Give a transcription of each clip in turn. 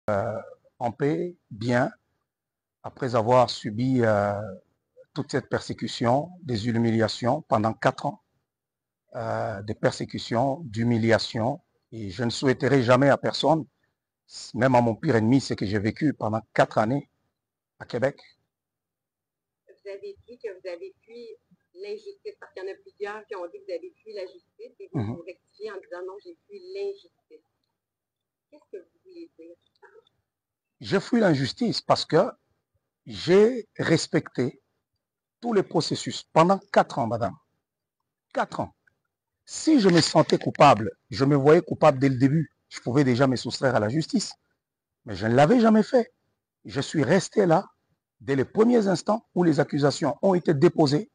en paix, bien, après avoir subi toute cette persécution, des humiliations pendant 4 ans, des persécutions, d'humiliations, et je ne souhaiterais jamais à personne, même à mon pire ennemi, ce que j'ai vécu pendant 4 années à Québec. Vous avez dit que vous avez fui l'injustice, parce qu'il y en a plusieurs qui ont dit que vous avez fui la justice, et vous rectifiez en disant non, j'ai fui l'injustice. Qu'est-ce que vous voulez dire? Je fuis l'injustice parce que j'ai respecté tous les processus pendant 4 ans, madame. 4 ans. Si je me sentais coupable, je me voyais coupable dès le début, je pouvais déjà me soustraire à la justice. Mais je ne l'avais jamais fait. Je suis resté là dès les premiers instants où les accusations ont été déposées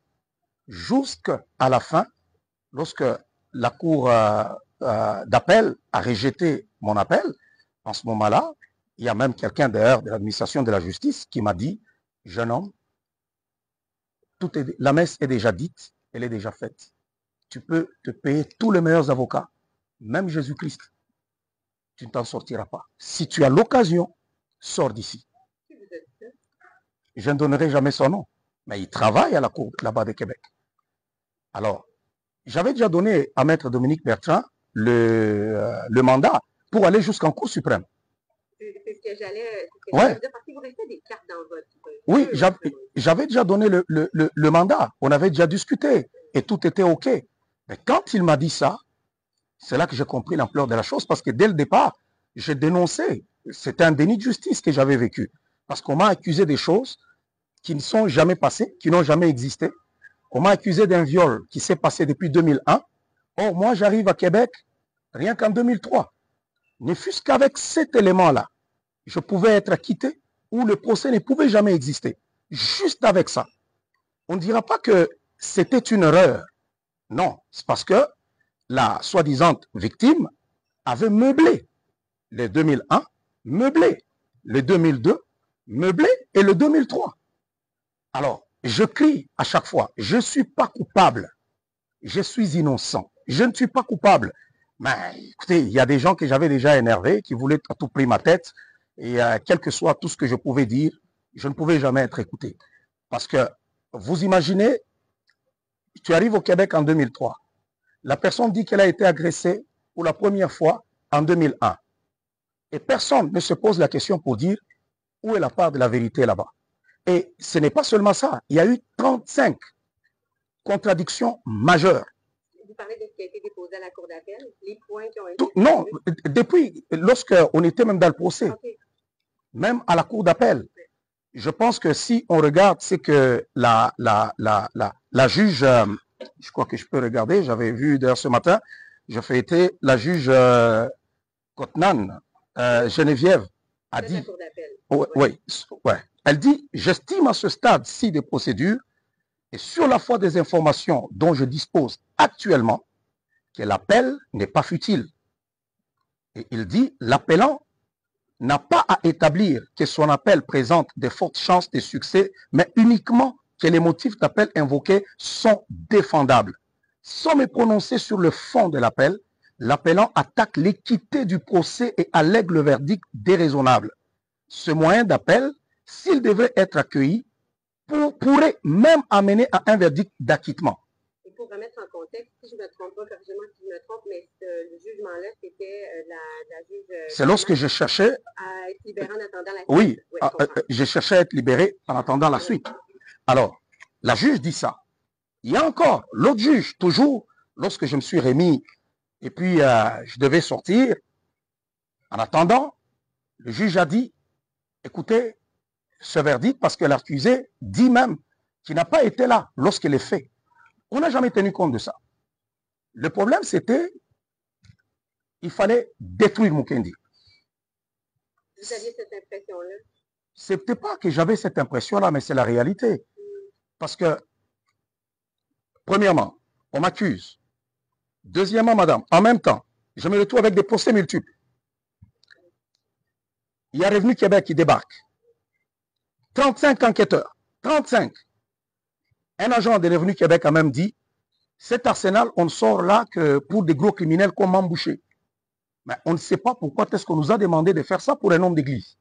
jusqu'à la fin, lorsque la cour d'appel a rejeté mon appel. En ce moment-là, il y a même quelqu'un d'ailleurs de l'administration de la justice qui m'a dit, jeune homme, la messe est déjà dite, elle est déjà faite. Tu peux te payer tous les meilleurs avocats, même Jésus-Christ. Tu ne t'en sortiras pas. Si tu as l'occasion, sors d'ici. Je ne donnerai jamais son nom, mais il travaille à la cour là-bas de Québec. Alors, j'avais déjà donné à Maître Dominique Bertrand le mandat pour aller jusqu'en Cour suprême. C'est ce que j'allais dire, parce que vous restez des cartes dans votre... Oui, j'avais déjà donné le mandat. On avait déjà discuté et tout était OK. Mais quand il m'a dit ça, c'est là que j'ai compris l'ampleur de la chose, parce que dès le départ, j'ai dénoncé. C'était un déni de justice que j'avais vécu. Parce qu'on m'a accusé des choses qui ne sont jamais passées, qui n'ont jamais existé. On m'a accusé d'un viol qui s'est passé depuis 2001. Or, moi, j'arrive à Québec rien qu'en 2003. Ne fût-ce qu'avec cet élément-là, je pouvais être acquitté ou le procès ne pouvait jamais exister. Juste avec ça. On ne dira pas que c'était une erreur. Non, c'est parce que la soi-disant victime avait meublé le 2001, meublé le 2002, meublé et le 2003. Alors, je crie à chaque fois, je ne suis pas coupable, je suis innocent, je ne suis pas coupable. Mais écoutez, il y a des gens que j'avais déjà énervés, qui voulaient à tout prix ma tête, et quel que soit tout ce que je pouvais dire, je ne pouvais jamais être écouté. Parce que, vous imaginez, tu arrives au Québec en 2003, la personne dit qu'elle a été agressée pour la première fois en 2001. Et personne ne se pose la question pour dire où est la part de la vérité là-bas. Et ce n'est pas seulement ça. Il y a eu 35 contradictions majeures. Vous parlez de ce qui a été déposé à la Cour d'appel, les points qui ont été... Non, depuis, lorsqu'on était même dans le procès, même à la Cour d'appel, je pense que si on regarde, c'est que la juge, je crois que je peux regarder, j'avais vu d'ailleurs ce matin, je fais été la juge Cotnan, Geneviève, a dit, elle dit, j'estime à ce stade-ci des procédures et sur la foi des informations dont je dispose actuellement, que l'appel n'est pas futile. Et il dit, l'appelant n'a pas à établir que son appel présente des fortes chances de succès, mais uniquement que les motifs d'appel invoqués sont défendables. Sans me prononcer sur le fond de l'appel, l'appelant attaque l'équité du procès et allègue le verdict déraisonnable. Ce moyen d'appel, s'il devait être accueilli, pourrait même amener à un verdict d'acquittement. Et pour remettre en contexte, si je ne me trompe pas, corrigez-moi si je me trompe, mais le jugement-là, c'était la juge... C'est lorsque je cherchais... à être libéré en attendant la suite. Oui, je cherchais à être libéré en attendant la suite. Alors, la juge dit ça. Il y a encore l'autre juge, toujours, lorsque je me suis remis, et puis je devais sortir, en attendant, le juge a dit, écoutez, ce verdict, parce que l'accusé dit même qu'il n'a pas été là lorsqu'il est fait. On n'a jamais tenu compte de ça. Le problème, c'était, il fallait détruire Mukendi. Vous aviez cette impression-là? C'était pas que j'avais cette impression-là, mais c'est la réalité. Parce que, premièrement, on m'accuse. Deuxièmement, madame, en même temps, je me retrouve avec des procès multiples. Il y a Revenu Québec qui débarque. 35 enquêteurs. 35. Un agent de Revenu Québec a même dit, cet arsenal, on ne sort là que pour des gros criminels comme Mambouché. Mais on ne sait pas pourquoi est-ce qu'on nous a demandé de faire ça pour un homme d'église.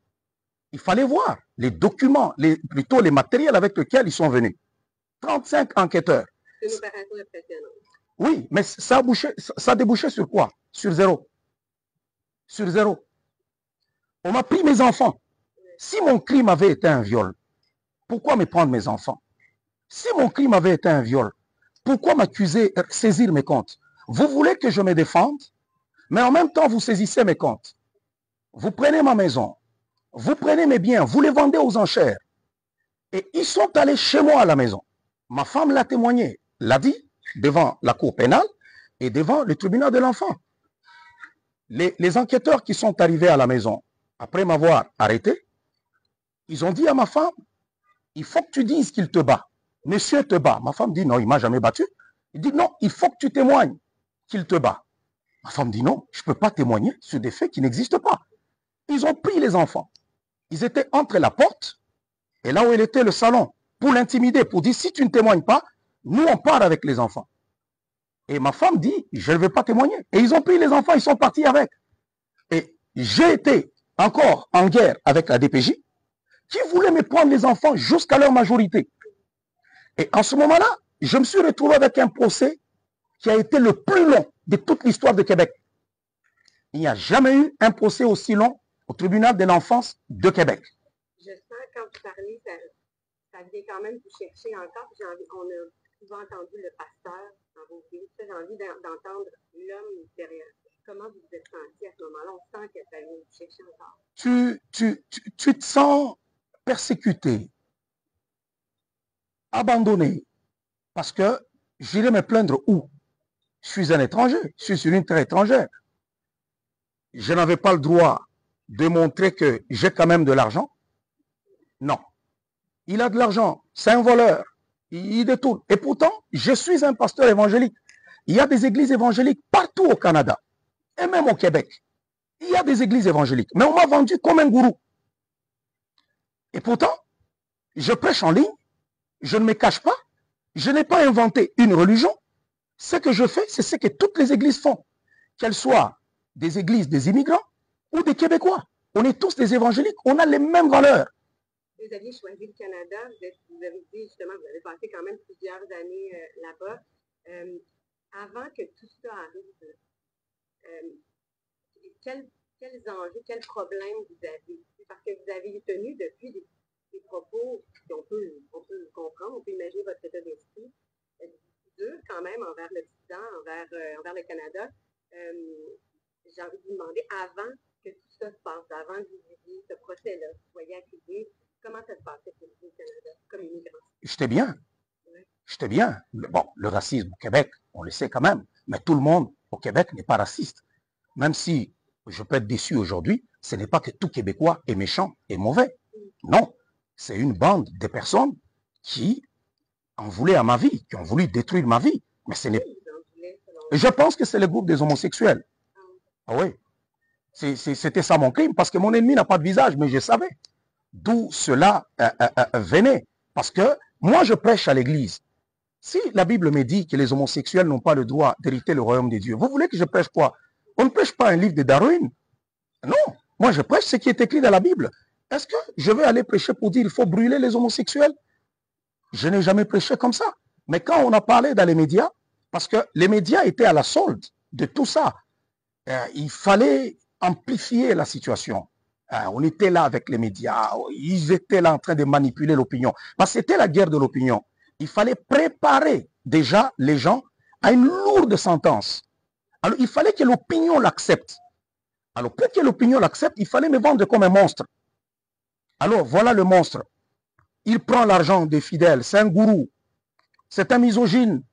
Il fallait voir les documents, plutôt les matériels avec lesquels ils sont venus. 35 enquêteurs. C'est une opération impressionnante. Oui, mais ça a débouché sur quoi? Sur zéro. Sur zéro. On m'a pris mes enfants. Si mon crime avait été un viol, pourquoi me prendre mes enfants? Si mon crime avait été un viol, pourquoi m'accuser, saisir mes comptes? Vous voulez que je me défende, mais en même temps, vous saisissez mes comptes. Vous prenez ma maison, vous prenez mes biens, vous les vendez aux enchères. Et ils sont allés chez moi à la maison. Ma femme l'a témoigné, l'a dit, devant la cour pénale et devant le tribunal de l'enfant. Les enquêteurs qui sont arrivés à la maison, après m'avoir arrêté, ils ont dit à ma femme, il faut que tu dises qu'il te bat. Monsieur te bat. Ma femme dit non, il ne m'a jamais battu. Il dit non, il faut que tu témoignes qu'il te bat. Ma femme dit non, je ne peux pas témoigner sur des faits qui n'existent pas. Ils ont pris les enfants. Ils étaient entre la porte et là où il était le salon pour l'intimider, pour dire si tu ne témoignes pas, nous on part avec les enfants. Et ma femme dit je ne vais pas témoigner. Et ils ont pris les enfants, ils sont partis avec. Et j'ai été encore en guerre avec la DPJ qui voulait me prendre les enfants jusqu'à leur majorité. Et en ce moment-là, je me suis retrouvé avec un procès qui a été le plus long de toute l'histoire de Québec. Il n'y a jamais eu un procès aussi long au tribunal de l'enfance de Québec. Je sens quand vous parlez, ça vient quand même vous chercher encore. On a souvent entendu le pasteur dans vos vidéos. J'ai envie d'entendre l'homme derrière. Comment vous vous êtes senti à ce moment-là? On sent que ça vient vous chercher encore. Tu te sens persécuté, abandonné, parce que j'irai me plaindre où? Je suis un étranger, je suis sur une terre étrangère. Je n'avais pas le droit de montrer que j'ai quand même de l'argent. Non. Il a de l'argent, c'est un voleur, il détourne. Et pourtant, je suis un pasteur évangélique. Il y a des églises évangéliques partout au Canada, et même au Québec. Il y a des églises évangéliques, mais on m'a vendu comme un gourou. Et pourtant, je prêche en ligne, je ne me cache pas, je n'ai pas inventé une religion. Ce que je fais, c'est ce que toutes les églises font, qu'elles soient des églises des immigrants ou des Québécois. On est tous des évangéliques, on a les mêmes valeurs. Vous aviez choisi le Canada, vous avez dit justement, vous avez passé quand même plusieurs années là-bas. Avant que tout ça arrive, quels enjeux, quels problèmes vous avez? Parce que vous avez tenu depuis des propos qu'on peut comprendre, on peut imaginer votre état d'esprit, dur quand même envers l'Occident, envers le Canada. J'ai envie de vous demander, avant que tout ça se passe, avant que vous viviez ce procès-là, que vous soyez accusé, comment ça se passait pour vous au Canada comme immigrant? J'étais bien. Ouais. J'étais bien. Bon, le racisme au Québec, on le sait quand même, mais tout le monde au Québec n'est pas raciste. Même si je peux être déçu aujourd'hui, ce n'est pas que tout Québécois est méchant et mauvais. Non, c'est une bande de personnes qui en voulaient à ma vie, qui ont voulu détruire ma vie. Mais ce n'est... Je pense que c'est le groupe des homosexuels. Ah oui. C'était ça mon crime, parce que mon ennemi n'a pas de visage, mais je savais d'où cela venait. Parce que moi, je prêche à l'église. Si la Bible me dit que les homosexuels n'ont pas le droit d'hériter le royaume des dieux, vous voulez que je prêche quoi? On ne prêche pas un livre de Darwin. Non, moi je prêche ce qui est écrit dans la Bible. Est-ce que je vais aller prêcher pour dire qu'il faut brûler les homosexuels? Je n'ai jamais prêché comme ça. Mais quand on a parlé dans les médias, parce que les médias étaient à la solde de tout ça, il fallait amplifier la situation. On était là avec les médias, ils étaient là en train de manipuler l'opinion. Parce que c'était la guerre de l'opinion. Il fallait préparer déjà les gens à une lourde sentence. Alors il fallait que l'opinion l'accepte. Alors pour que l'opinion l'accepte, il fallait me vendre comme un monstre. Alors voilà le monstre. Il prend l'argent des fidèles, c'est un gourou. C'est un misogyne.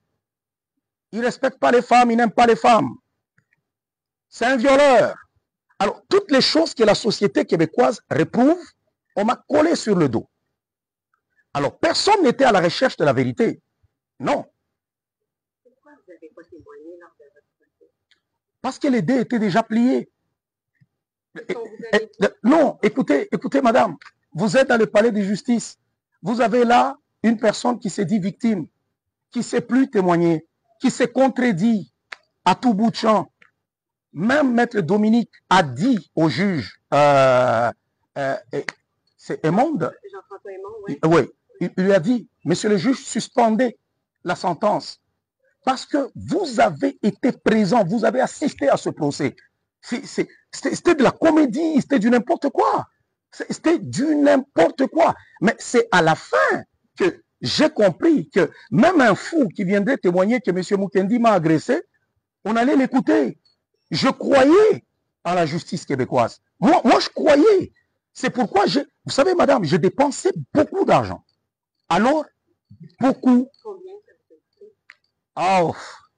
Il ne respecte pas les femmes, il n'aime pas les femmes. C'est un violeur. Alors, toutes les choses que la société québécoise réprouve, on m'a collé sur le dos. Alors, personne n'était à la recherche de la vérité. Non. Pourquoi vous n'avez pas témoigné lors de votre procès? Parce que les dés étaient déjà pliés. Non, écoutez, madame, vous êtes dans le palais de justice. Vous avez là une personne qui s'est dit victime, qui ne sait plus témoigner, qui s'est contredit à tout bout de champ. Même Maître Dominique a dit au juge, c'est Emonde, Jean-François Aymon, oui. Oui, il lui a dit, monsieur le juge, suspendez la sentence. Parce que vous avez été présent, vous avez assisté à ce procès. C'était de la comédie, c'était du n'importe quoi. C'était du n'importe quoi. Mais c'est à la fin que j'ai compris que même un fou qui viendrait témoigner que M. Mukendi m'a agressé, on allait l'écouter. Je croyais à la justice québécoise. Moi je croyais. C'est pourquoi, vous savez, madame, j'ai dépensé beaucoup d'argent. Alors, beaucoup. Combien? Oh,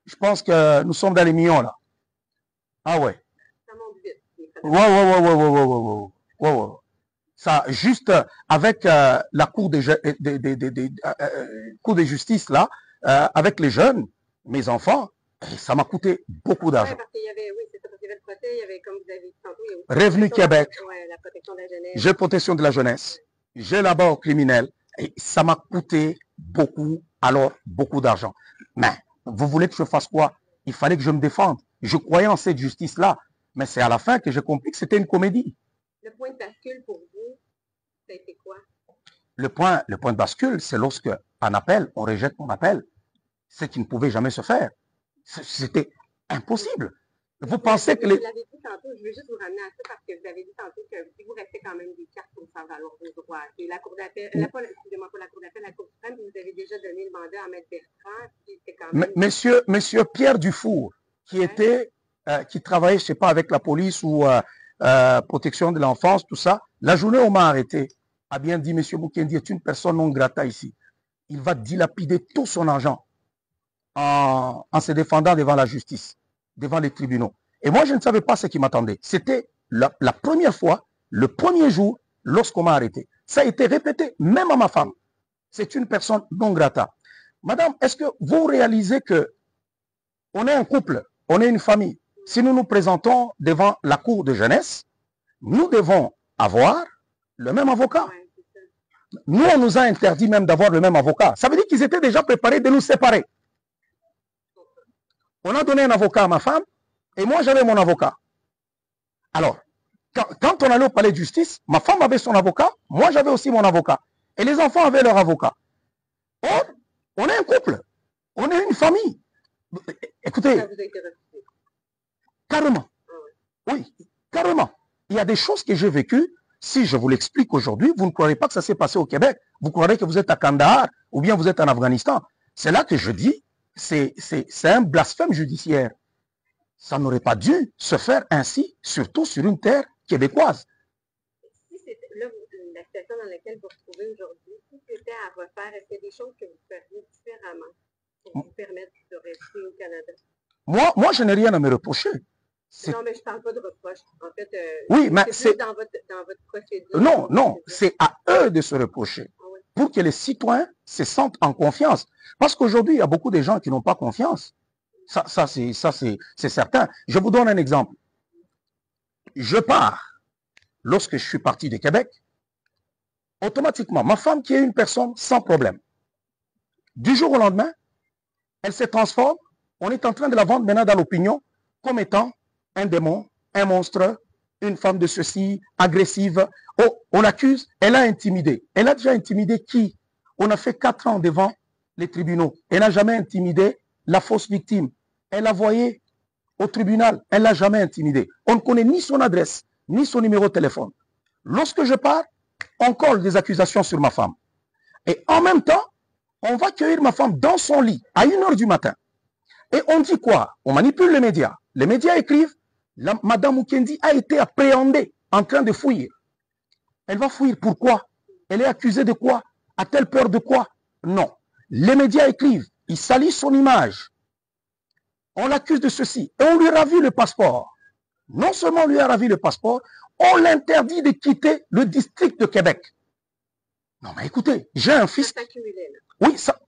je pense que nous sommes dans les millions, là. Ah ouais. Ça monte vite. Ouais. Ça, juste avec la cour de justice, là, avec les jeunes, mes enfants, ça m'a coûté beaucoup d'argent. Ouais, parce qu'il y avait, oui, c'est ça, parce qu'il y avait le procès, il y avait, comme vous avez dit tantôt, il y a aussi Revenu Québec. Ouais, la protection de la jeunesse. J'ai protection de la jeunesse. J'ai l'abord criminel. Et ça m'a coûté beaucoup, alors beaucoup d'argent. Mais vous voulez que je fasse quoi? Il fallait que je me défende. Je croyais en cette justice-là. Mais c'est à la fin que j'ai compris que c'était une comédie. Le point de bascule pour vous, ça a été quoi? Le point de bascule, c'est lorsque, en appel, on rejette mon appel. Ce qui ne pouvait jamais se faire. C'était impossible. Vous pensez que les... Vous l'avez dit tantôt, je veux juste vous ramener à ça parce que vous avez dit tantôt que si vous restez quand même des cartes pour faire valoir vos droits. Et la Cour d'appel, excusez-moi, pas la Cour d'appel, la Cour suprême, vous avez déjà donné le mandat à Maître Bertrand, qui était quand même... Monsieur Pierre Dufour, qui était, qui travaillait, je sais pas, avec la police ou protection de l'enfance, tout ça, la journée où on m'a arrêté, a bien dit, monsieur Mukendi est une personne non grata ici. Il va dilapider tout son argent en se défendant devant la justice, devant les tribunaux. Et moi, je ne savais pas ce qui m'attendait. C'était la première fois, le premier jour, lorsqu'on m'a arrêté. Ça a été répété, même à ma femme. C'est une personne non grata. Madame, est-ce que vous réalisez que on est un couple, on est une famille. Si nous nous présentons devant la cour de jeunesse, nous devons avoir le même avocat. Nous, on nous a interdit même d'avoir le même avocat. Ça veut dire qu'ils étaient déjà préparés de nous séparer. On a donné un avocat à ma femme et moi, j'avais mon avocat. Alors, quand on allait au palais de justice, ma femme avait son avocat, moi, j'avais aussi mon avocat. Et les enfants avaient leur avocat. Or, on est un couple. On est une famille. Écoutez, carrément. Oui, carrément. Il y a des choses que j'ai vécues. Si je vous l'explique aujourd'hui, vous ne croirez pas que ça s'est passé au Québec. Vous croirez que vous êtes à Kandahar ou bien vous êtes en Afghanistan. C'est là que je dis, c'est un blasphème judiciaire. Ça n'aurait pas dû se faire ainsi, surtout sur une terre québécoise. Si c'était là, la situation dans laquelle vous vous retrouvez aujourd'hui, si c'était à refaire, est-ce qu'il y a des choses que vous feriez différemment pour vous permettre de rester au Canada? Moi, je n'ai rien à me reprocher. Non, mais je ne parle pas de reproche. En fait, oui, mais c'est dans votre procédure. Non, c'est à eux de se reprocher. Ah oui. Pour que les citoyens se sentent en confiance. Parce qu'aujourd'hui, il y a beaucoup de gens qui n'ont pas confiance. Ça c'est certain. Je vous donne un exemple. Je pars. Lorsque je suis parti de Québec, automatiquement, ma femme qui est une personne sans problème, du jour au lendemain, elle se transforme. On est en train de la vendre maintenant dans l'opinion comme étant un démon, un monstre, une femme de ceci, agressive. Oh, on l'accuse, elle a intimidé. Elle a déjà intimidé qui? On a fait 4 ans devant les tribunaux. Elle n'a jamais intimidé la fausse victime. Elle l'a voyé au tribunal. Elle ne l'a jamais intimidé. On ne connaît ni son adresse, ni son numéro de téléphone. Lorsque je pars, on colle des accusations sur ma femme. Et en même temps, on va cueillir ma femme dans son lit à 1h du matin. Et on dit quoi? On manipule les médias. Les médias écrivent, Madame Mukendi a été appréhendée en train de fuir. Elle va fuir. Pourquoi? Elle est accusée de quoi? A-t-elle peur de quoi? Non. Les médias écrivent, ils salissent son image. On l'accuse de ceci. Et on lui ravit le passeport. Non seulement on lui a ravi le passeport, on l'interdit de quitter le district de Québec. Non mais écoutez, j'ai un fils... Oui, ça...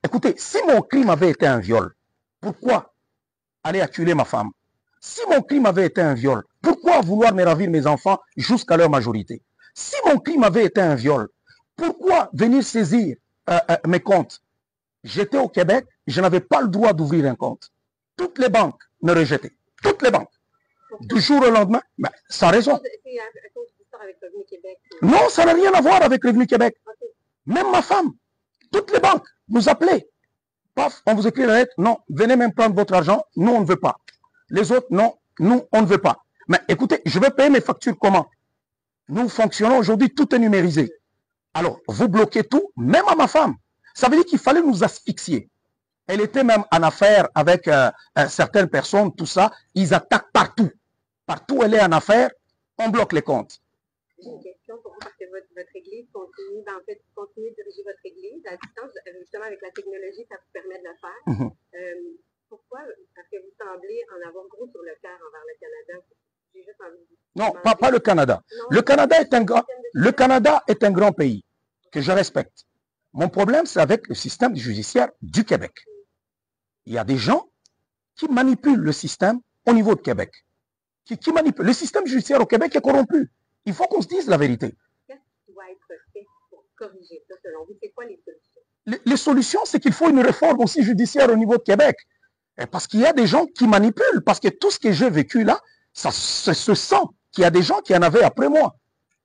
Écoutez, si mon crime avait été un viol, pourquoi aller acculer ma femme? Si mon crime avait été un viol, pourquoi vouloir me ravir mes enfants jusqu'à leur majorité? Si mon crime avait été un viol, pourquoi venir saisir mes comptes? J'étais au Québec, je n'avais pas le droit d'ouvrir un compte. Toutes les banques me rejetaient. Toutes les banques. Du jour au lendemain, ben, sans raison. C'est à cause de l'histoire avec Revenu Québec. Non, ça n'a rien à voir avec Revenu Québec. Okay. Même ma femme, toutes les banques nous appelaient. Paf, on vous écrit la lettre, non, venez même prendre votre argent, nous on ne veut pas. Les autres, non, nous on ne veut pas. Mais écoutez, je vais payer mes factures comment? Nous fonctionnons aujourd'hui, tout est numérisé. Alors, vous bloquez tout, même à ma femme. Ça veut dire qu'il fallait nous asphyxier. Elle était même en affaire avec certaines personnes, tout ça. Ils attaquent partout. Partout elle est en affaire, on bloque les comptes. J'ai une question pour vous parce que votre église continue, en fait, continue de diriger votre église à distance. Justement, avec la technologie, ça vous permet de le faire. Pourquoi? Parce que vous semblez en avoir gros sur le cœur envers le Canada. J'ai juste envie de non, pas le Canada. Non, le Canada est un grand pays que je respecte. Mon problème, c'est avec le système judiciaire du Québec. Il y a des gens qui manipulent le système au niveau de Québec. Qui manipulent. Le système judiciaire au Québec est corrompu. Il faut qu'on se dise la vérité. Qu'est-ce qui doit être fait pour corriger ça, selon vous? C'est quoi les solutions? Les solutions, c'est qu'il faut une réforme aussi judiciaire au niveau de Québec. Parce qu'il y a des gens qui manipulent. Parce que tout ce que j'ai vécu là, ça se sent qu'il y a des gens qui en avaient après moi,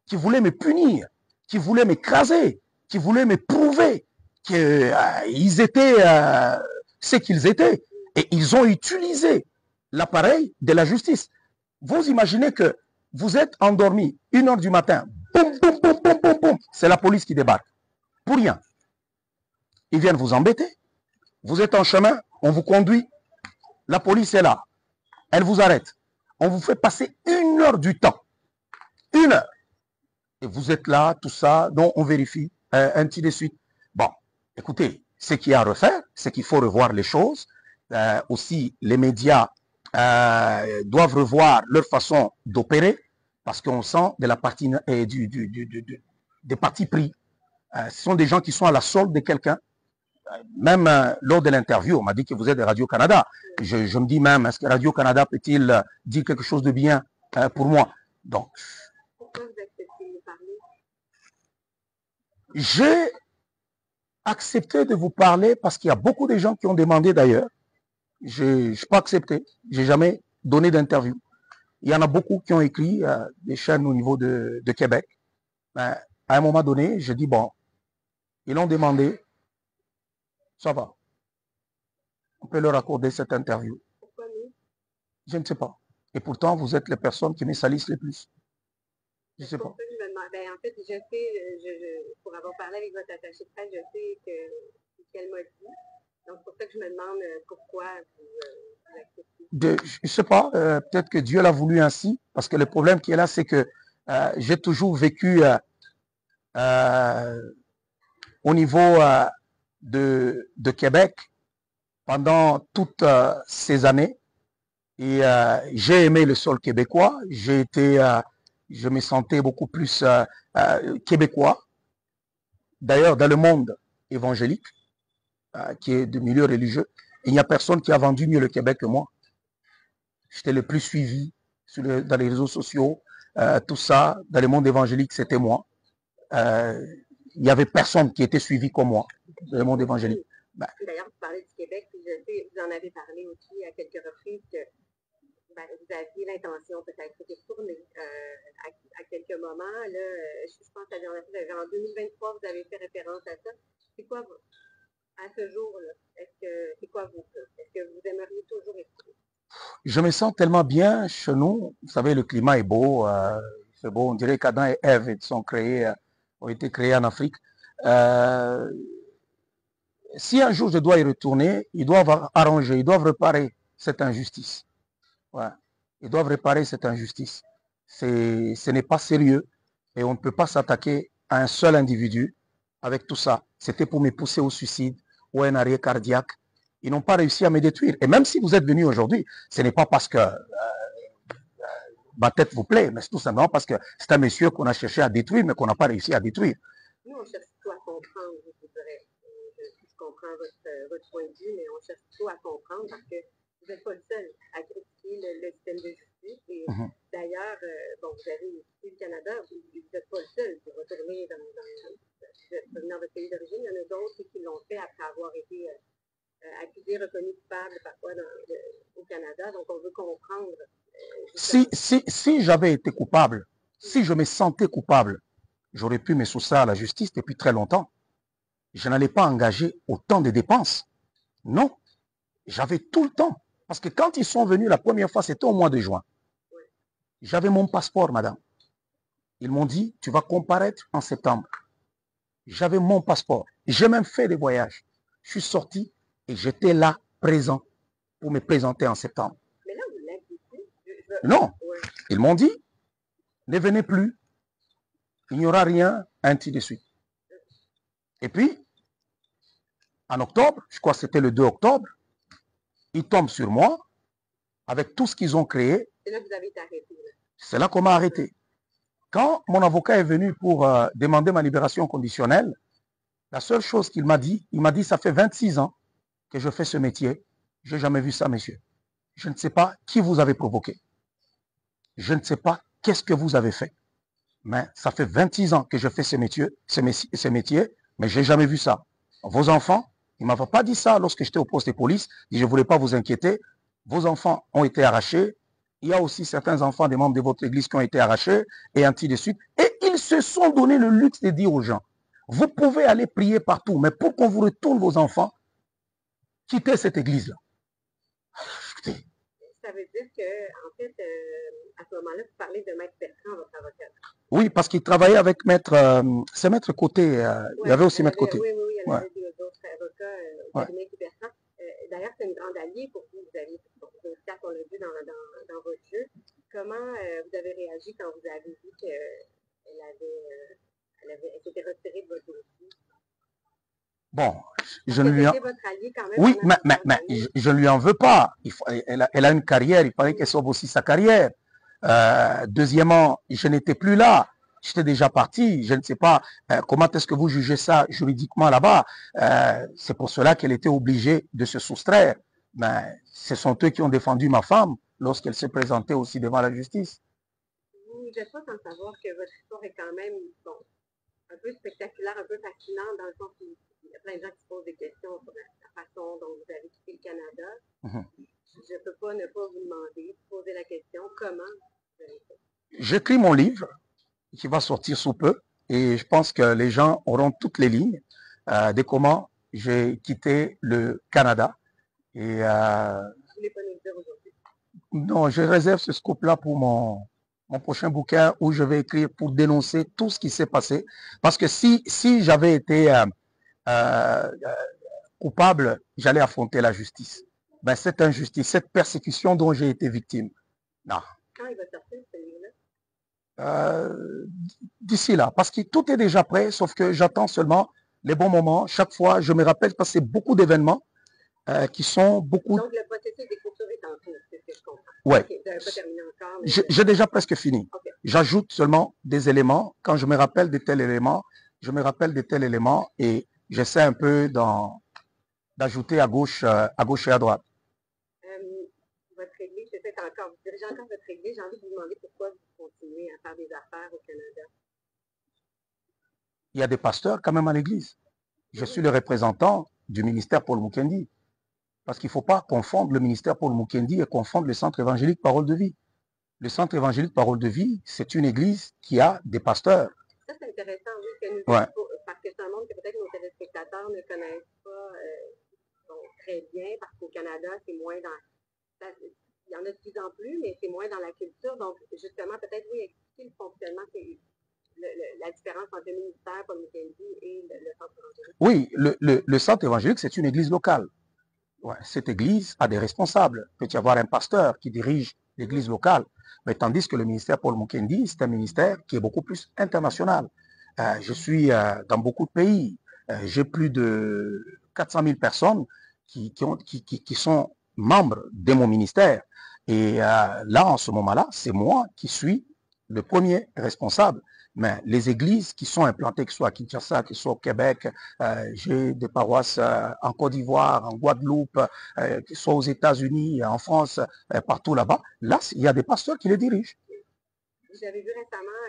qui voulaient me punir, qui voulaient m'écraser, qui voulaient me prouver qu'ils étaient ce qu'ils étaient. Et ils ont utilisé l'appareil de la justice. Vous imaginez que vous êtes endormi, 1h du matin, boum, boum, boum, boum, boum, boum, c'est la police qui débarque. Pour rien. Ils viennent vous embêter. Vous êtes en chemin, on vous conduit, la police est là. Elle vous arrête. On vous fait passer 1h du temps. 1h. Et vous êtes là, tout ça, donc on vérifie, ainsi de suite. Bon, écoutez, ce qu'il y a à refaire, c'est qu'il faut revoir les choses. Aussi, les médias doivent revoir leur façon d'opérer parce qu'on sent de la partie, des partis pris. Ce sont des gens qui sont à la solde de quelqu'un. Même lors de l'interview, on m'a dit que vous êtes de Radio-Canada. Je me dis même, est-ce que Radio-Canada peut-il dire quelque chose de bien pour moi? Donc, pourquoi vous acceptez de nous parler? J'ai accepté de vous parler parce qu'il y a beaucoup de gens qui ont demandé d'ailleurs. Je n'ai pas accepté. Je n'ai jamais donné d'interview. Il y en a beaucoup qui ont écrit des chaînes au niveau de Québec. À un moment donné, je dis bon, ils l'ont demandé, ça va. On peut leur accorder cette interview. Pourquoi nous? Je ne sais pas. Et pourtant, vous êtes les personnes qui me salissent le plus. Je ne sais pas. Ben, en fait, je sais, pour avoir parlé avec votre attaché de presse, je sais qu'elle m'a dit. Donc, c'est pour ça que je me demande pourquoi vous acceptez. Je ne sais pas, peut-être que Dieu l'a voulu ainsi, parce que le problème qui est là, c'est que j'ai toujours vécu au niveau de Québec pendant toutes ces années. Et j'ai aimé le sol québécois. Je me sentais beaucoup plus québécois. D'ailleurs, dans le monde évangélique, qui est de milieu religieux, il n'y a personne qui a vendu mieux le Québec que moi. J'étais le plus suivi dans les réseaux sociaux, tout ça, dans le monde évangélique, c'était moi. Il n'y avait personne qui était suivi comme moi dans le monde évangélique. Ben. D'ailleurs, vous parlez du Québec, puis je sais, vous en avez parlé aussi à quelques reprises que ben, vous aviez l'intention peut-être de tourner à quelques moments. Là, je pense que la dernière fois, en 2023, vous avez fait référence à ça. C'est quoi, à ce jour-là, c'est quoi vos plans? Est-ce que vous aimeriez toujours être? Je me sens tellement bien chez nous. Vous savez, le climat est beau. C'est beau. On dirait qu'Adam et Ève ont été créés en Afrique. Si un jour je dois y retourner, ils doivent arranger, ils doivent réparer cette injustice. Ouais. Ils doivent réparer cette injustice. Ce n'est pas sérieux et on ne peut pas s'attaquer à un seul individu avec tout ça. C'était pour me pousser au suicide ou à un arrêt cardiaque. Ils n'ont pas réussi à me détruire. Et même si vous êtes venu aujourd'hui, ce n'est pas parce que ma tête vous plaît, mais c'est tout simplement parce que c'est un monsieur qu'on a cherché à détruire, mais qu'on n'a pas réussi à détruire. Nous, on cherche tout à comprendre, je dirais. Je comprends votre point de vue, mais on cherche tout à comprendre parce que vous n'êtes pas le seul à critiquer le système de justice. Et d'ailleurs, bon, vous avez quitté le Canada, vous n'êtes pas le seul de retourner dans votre pays d'origine. Il y en a d'autres qui l'ont fait après avoir été accusés, reconnus coupables parfois au Canada. Donc, on veut comprendre Si j'avais été coupable, si je me sentais coupable, j'aurais pu me soustraire à la justice depuis très longtemps. Je n'allais pas engager autant de dépenses. Non, j'avais tout le temps. Parce que quand ils sont venus la première fois, c'était au mois de juin. J'avais mon passeport, madame. Ils m'ont dit, tu vas comparaître en septembre. J'avais mon passeport. J'ai même fait des voyages. Je suis sorti et j'étais là, présent, pour me présenter en septembre. Mais là, vous l'avez dit. Non, ils m'ont dit, ne venez plus. Il n'y aura rien, ainsi de suite. Et puis, en octobre, je crois que c'était le 2 octobre, ils tombent sur moi avec tout ce qu'ils ont créé. Et là, vous avez été arrêté. C'est là qu'on m'a arrêté. Quand mon avocat est venu pour demander ma libération conditionnelle, la seule chose qu'il m'a dit, ça fait 26 ans que je fais ce métier. Je n'ai jamais vu ça, monsieur. Je ne sais pas qui vous avez provoqué. Je ne sais pas qu'est-ce que vous avez fait. Mais ça fait 26 ans que je fais ce métier, mais je n'ai jamais vu ça. Vos enfants, il ne m'avait pas dit ça lorsque j'étais au poste de police. Je ne voulais pas vous inquiéter. Vos enfants ont été arrachés. Il y a aussi certains enfants des membres de votre église qui ont été arrachés, et ainsi de suite. Et ils se sont donné le luxe de dire aux gens, vous pouvez aller prier partout, mais pour qu'on vous retourne vos enfants, quittez cette église-là. Ça veut dire que, en fait, à ce moment-là, vous parlez de Maître Bertrand, votre avocat. Oui, parce qu'il travaillait avec c'est Maître Côté. Il y avait aussi Maître Côté. Oui, il y avait d'autres avocats au cabinet de Bertrand. D'ailleurs, c'est une grande alliée pour vous. Vous avez, on l'a vu dans votre jeu. Comment vous avez réagi quand vous avez vu qu'elle s'était retirée de votre dossier? Bon, je ne lui en... Oui, mais je ne lui en veux pas. Elle a une carrière, il fallait qu'elle sauve aussi sa carrière. Deuxièmement, je n'étais plus là. J'étais déjà parti. Je ne sais pas comment est-ce que vous jugez ça juridiquement là-bas. C'est pour cela qu'elle était obligée de se soustraire. Mais ce sont eux qui ont défendu ma femme lorsqu'elle s'est présentée aussi devant la justice. Vous n'êtes pas sans savoir que votre histoire est quand même un peu spectaculaire, un peu fascinante, dans le sens où il y a plein de gens qui se posent des questions sur la façon dont vous avez quitté le Canada. Je ne peux pas ne pas vous demander, poser la question, comment vous avez fait? J'écris mon livre qui va sortir sous peu et je pense que les gens auront toutes les lignes de comment j'ai quitté le Canada. Et, vous ne voulez pas nous dire aujourd'hui? Non, je réserve ce scoop-là pour mon prochain bouquin où je vais écrire pour dénoncer tout ce qui s'est passé. Parce que si j'avais été coupable, j'allais affronter la justice. Ben, cette injustice, cette persécution dont j'ai été victime. Non. Quand il va sortir ce livre-là? D'ici là, parce que tout est déjà prêt, sauf que j'attends seulement les bons moments. Chaque fois, je me rappelle parce que c'est beaucoup d'événements qui sont beaucoup... Donc, le processus d'écriture est en cours, c'est ce que je comprends. Oui. Okay, vous n'avez pas terminé encore. Mais... J'ai déjà presque fini. Okay. J'ajoute seulement des éléments. Quand je me rappelle de tel élément, je me rappelle de tel élément et j'essaie un peu d'ajouter à gauche et à droite. Votre église, peut-être encore, vous dirigez encore votre église, j'ai envie de vous demander pourquoi vous continuez à faire des affaires au Canada. Il y a des pasteurs quand même à l'église. Je suis le représentant du ministère Paul Mukendi. Parce qu'il ne faut pas confondre le ministère Paul Mukendi et confondre le centre évangélique Parole de Vie. Le centre évangélique Parole de Vie, c'est une église qui a des pasteurs. Ça, c'est intéressant, oui, que nous, parce que c'est un monde que peut-être nos téléspectateurs ne connaissent pas très bien, parce qu'au Canada, c'est moins dans... il y en a de plus en plus, mais c'est moins dans la culture. Donc, justement, peut-être, oui, expliquer le fonctionnement, c'est la différence entre le ministère Paul Mukendi et le centre évangélique. Oui, le centre évangélique, c'est une église locale. Ouais, cette église a des responsables. Il peut y avoir un pasteur qui dirige l'église locale. Mais tandis que le ministère Paul Mukendi, c'est un ministère qui est beaucoup plus international. Je suis dans beaucoup de pays. J'ai plus de 400 000 personnes qui sont membres de mon ministère. Et là, en ce moment-là, c'est moi qui suis le premier responsable. Mais les églises qui sont implantées, que ce soit à Kinshasa, que ce soit au Québec, j'ai des paroisses en Côte d'Ivoire, en Guadeloupe, que ce soit aux États-Unis, en France, partout là-bas. Là, il y a des pasteurs qui les dirigent. J'avais vu récemment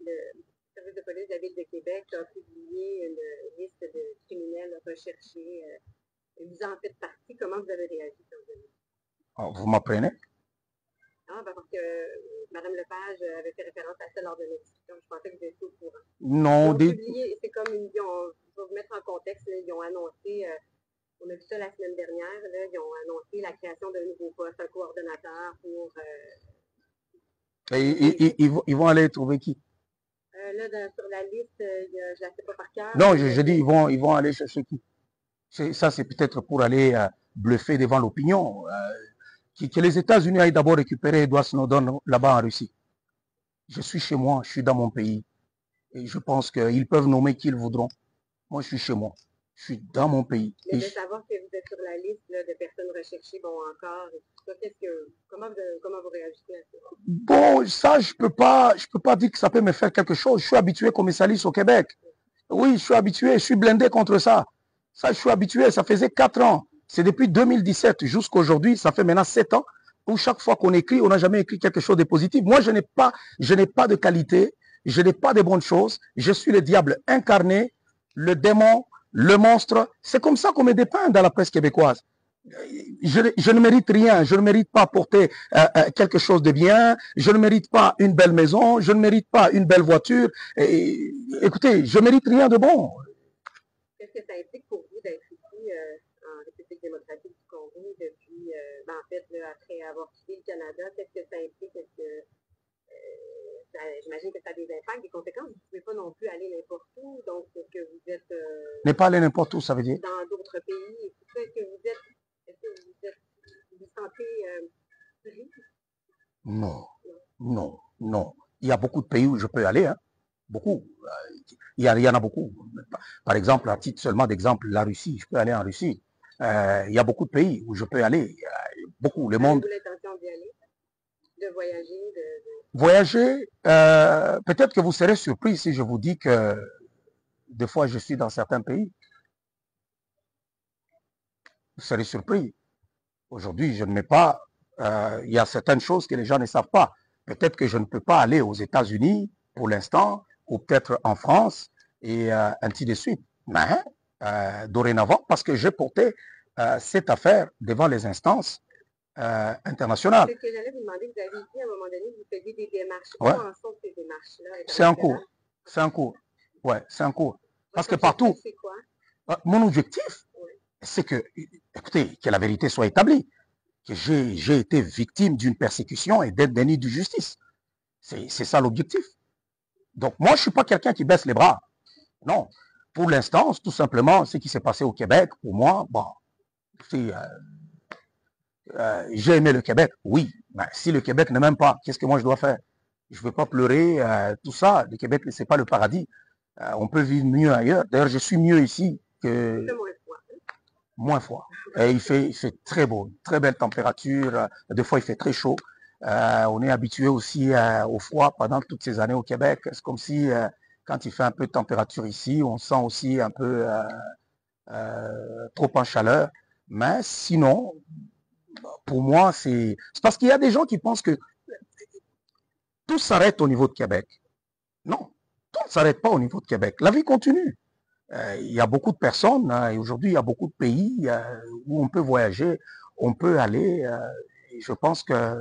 le service de police de la Ville de Québec a publié une liste de criminels recherchés. Vous en faites partie. Comment vous avez réagi quand vous avez vu? Vous m'apprenez? Ah, que Mme Lepage avait fait référence à ça lors de notre discussion. Je pensais que vous étiez au courant. Non, c'est comme je vais vous mettre en contexte, là, ils ont annoncé, on a vu ça la semaine dernière, là, ils ont annoncé la création d'un nouveau poste, un coordonnateur pour... ils vont aller trouver qui? Là, sur la liste, je ne la sais pas par cœur. Non, je dis, ils vont aller chercher qui? Ça, c'est peut-être pour aller bluffer devant l'opinion. Que les États-Unis aillent d'abord récupérer Edward Snowden là-bas en Russie. Je suis chez moi, je suis dans mon pays. Et je pense qu'ils peuvent nommer qui ils voudront. Moi, je suis chez moi. Je suis dans mon pays. Mais de savoir que vous êtes sur la liste là, de personnes recherchées, bon, encore, et tout ça, comment vous réagissez à ça? Bon, ça, je peux pas dire que ça peut me faire quelque chose. Je suis habitué comme messagiste au Québec. Oui, je suis habitué, je suis blindé contre ça. Ça, je suis habitué, ça faisait 4 ans. C'est depuis 2017 jusqu'à aujourd'hui, ça fait maintenant 7 ans, où chaque fois qu'on écrit, on n'a jamais écrit quelque chose de positif. Moi, je n'ai pas de qualité, je n'ai pas de bonnes choses. Je suis le diable incarné, le démon, le monstre. C'est comme ça qu'on me dépeint dans la presse québécoise. Je ne mérite rien, je ne mérite pas porter quelque chose de bien, je ne mérite pas une belle maison, je ne mérite pas une belle voiture. Écoutez, je ne mérite rien de bon. Qu'est-ce que ça implique pour vous d'être ici en République démocratique du Congo depuis, en fait, là, après avoir quitté le Canada? Qu'est-ce que ça implique? J'imagine que ça a des impacts, des conséquences. Vous ne pouvez pas non plus aller n'importe où. Donc, est-ce que vous êtes... Ne pas aller n'importe où, ça veut dire? Dans d'autres pays. Est-ce que vous vous sentez pris? Non, non, non. Il y a beaucoup de pays où je peux aller, hein. Beaucoup. Il y en a beaucoup. Par exemple, à titre seulement d'exemple, la Russie, je peux aller en Russie. Il y a beaucoup de pays où je peux aller. Beaucoup. Le monde. Avez-vous l'intention d'y aller? De voyager? Voyager, peut-être que vous serez surpris si je vous dis que des fois je suis dans certains pays. Vous serez surpris. Aujourd'hui, je ne mets pas... il y a certaines choses que les gens ne savent pas. Peut-être que je ne peux pas aller aux États-Unis pour l'instant, ou peut-être en France, et ainsi de suite. Mais dorénavant, parce que j'ai porté cette affaire devant les instances internationales. C'est ce que j'allais vous demander. Vous avez dit à un moment donné que vous faisiez des démarches. Ouais. Comment en sont ces démarches-là? C'est en cours. C'est en cours. Ouais, c'est en cours. Parce que partout... C'est quoi? Mon objectif, c'est que, écoutez, que la vérité soit établie. Que j'ai été victime d'une persécution et d'être déni de justice. C'est ça l'objectif. Donc, moi, je ne suis pas quelqu'un qui baisse les bras. Non. Pour l'instant, tout simplement, ce qui s'est passé au Québec, pour moi, bon, j'ai aimé le Québec, oui. Mais si le Québec ne m'aime pas, qu'est-ce que moi je dois faire? Je ne veux pas pleurer, tout ça. Le Québec, ce n'est pas le paradis. On peut vivre mieux ailleurs. D'ailleurs, je suis mieux ici que... Moins froid. Et il fait très beau, très belle température. Des fois, il fait très chaud. On est habitué aussi au froid pendant toutes ces années au Québec. C'est comme si, quand il fait un peu de température ici, on sent aussi un peu trop en chaleur. Mais sinon, pour moi, c'est parce qu'il y a des gens qui pensent que tout s'arrête au niveau de Québec. Non, tout ne s'arrête pas au niveau de Québec. La vie continue. Il y a beaucoup de personnes, et aujourd'hui il y a beaucoup de pays où on peut voyager, on peut aller, et je pense qu'il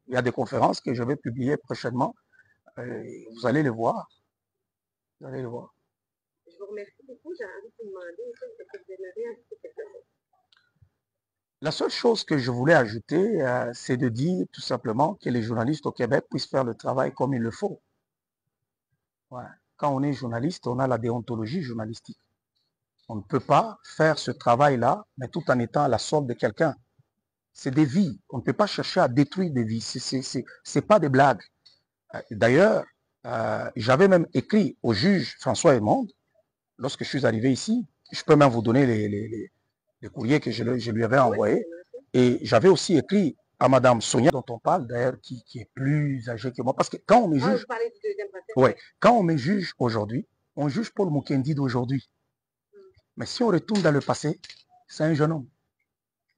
y a des conférences que je vais publier prochainement, vous allez les voir. Vous allez les voir. Je vous remercie beaucoup, j'ai envie de vous demander, est-ce que vous aimeriez ajouter quelque chose? La seule chose que je voulais ajouter, c'est de dire tout simplement que les journalistes au Québec puissent faire le travail comme il le faut. Ouais. Quand on est journaliste, on a la déontologie journalistique. On ne peut pas faire ce travail-là, mais tout en étant à la solde de quelqu'un. C'est des vies. On ne peut pas chercher à détruire des vies. C'est pas des blagues. D'ailleurs, j'avais même écrit au juge François Edmond, lorsque je suis arrivé ici, je peux même vous donner les courriers que je lui avais envoyés. Et j'avais aussi écrit à Madame Sonia, dont on parle d'ailleurs, qui est plus âgée que moi. Parce que quand on me juge... vous parlez du deuxième procès. Ouais, quand on me juge aujourd'hui, on juge Paul Mukendi d'aujourd'hui. Mais si on retourne dans le passé, c'est un jeune homme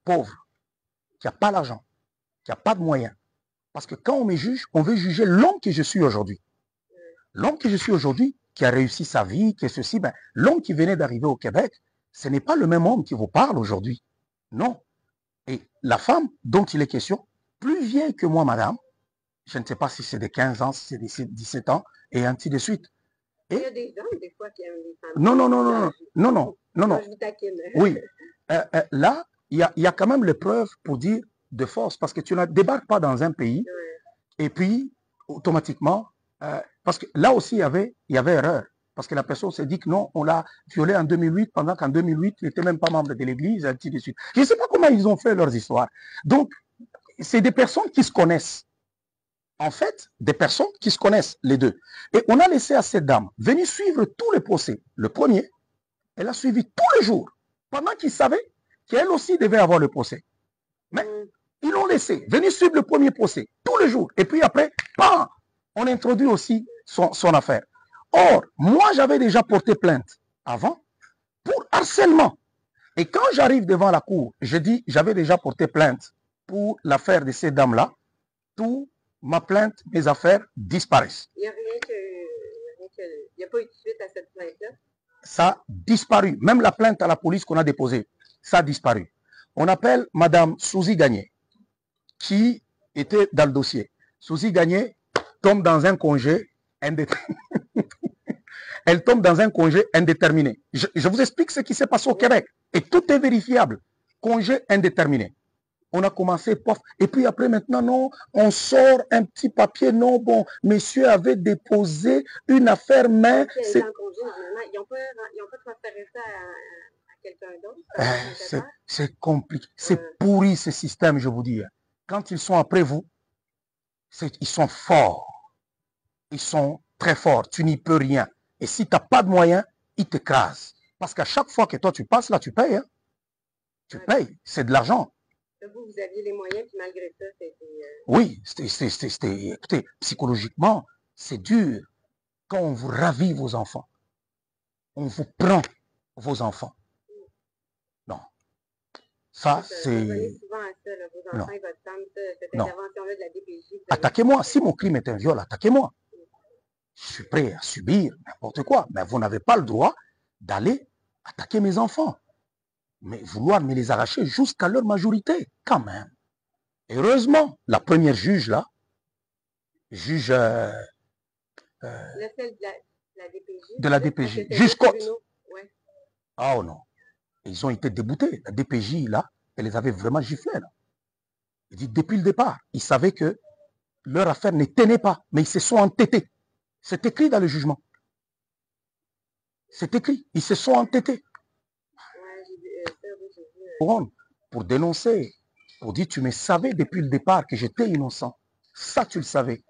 pauvre, qui n'a pas l'argent, qui n'a pas de moyens. Parce que quand on me juge, on veut juger l'homme que je suis aujourd'hui. L'homme que je suis aujourd'hui, qui a réussi sa vie, qui est ceci, ben, l'homme qui venait d'arriver au Québec, ce n'est pas le même homme qui vous parle aujourd'hui. Non. Et la femme dont il est question, plus vieille que moi, madame, Je ne sais pas si c'est des 15 ans, si c'est des 17 ans, et ainsi de suite. Et il y a des hommes, des fois, qui aiment les femmes. Non, non, non, non, non, non, non, non. Je vous taquine. Oui. Là, il y a quand même les preuves pour dire de force, parce que tu ne débarques pas dans un pays, et puis, automatiquement, parce que là aussi, il y avait erreur. Parce que la personne s'est dit que non, on l'a violé en 2008, pendant qu'en 2008, il n'était même pas membre de l'église, et ainsi de suite. Je ne sais pas comment ils ont fait leurs histoires. Donc, c'est des personnes qui se connaissent. En fait, des personnes qui se connaissent, les deux. Et on a laissé à cette dame venir suivre tous les procès. Le premier, elle a suivi tous les jours, pendant qu'ils savaient qu'elle aussi devait avoir le procès. Mais ils l'ont laissé venir suivre le premier procès, tous les jours. Et puis après, bam, on introduit aussi son affaire. Or, moi, j'avais déjà porté plainte avant pour harcèlement. Et quand j'arrive devant la cour, je dis, j'avais déjà porté plainte pour l'affaire de ces dames-là. Tout ma plainte, mes affaires disparaissent. Il n'y a rien que... Il n'y a pas eu de suite à cette plainte-là? Ça a disparu. Même la plainte à la police qu'on a déposée, ça a disparu. On appelle Madame Suzy Gagné, qui était dans le dossier. Suzy Gagné tombe dans un congé indéterminé. Elle tombe dans un congé indéterminé. Je vous explique ce qui s'est passé au Québec. Et tout est vérifiable. Congé indéterminé. On a commencé, pof, et puis après maintenant, non, on sort un petit papier, non, bon, monsieur avait déposé une affaire, mais... Ils n'ont pas transféré ça à quelqu'un d'autre? C'est compliqué, c'est pourri ce système, je vous dis. Quand ils sont après vous, ils sont forts. Ils sont très forts, tu n'y peux rien. Et si tu n'as pas de moyens, ils t'écrasent. Parce qu'à chaque fois que toi tu passes là, tu payes. Hein. Tu payes, c'est de l'argent. Vous aviez les moyens, puis malgré ça, c'était... Oui, écoutez, psychologiquement, c'est dur. Quand on vous ravit vos enfants, on vous prend vos enfants. Non. Ça, c'est... souvent à ça, là, vos enfants et votre femme, cette non. intervention-là de la DPJ. Attaquez-moi. Si mon crime est un viol, attaquez-moi. Je suis prêt à subir n'importe quoi. Mais vous n'avez pas le droit d'aller attaquer mes enfants. Mais vouloir me les arracher jusqu'à leur majorité, quand même. Heureusement, la première juge, là, juge... de la DPJ. Juge Côte. Ouais. Oh non. Ils ont été déboutés. La DPJ, là, elle les avait vraiment giflés, là. Il dit, depuis le départ, ils savaient que leur affaire ne tenait pas, mais ils se sont entêtés. C'est écrit dans le jugement. C'est écrit. Ils se sont entêtés. Pour dénoncer, pour dire, tu me savais depuis le départ que j'étais innocent. Ça, tu le savais.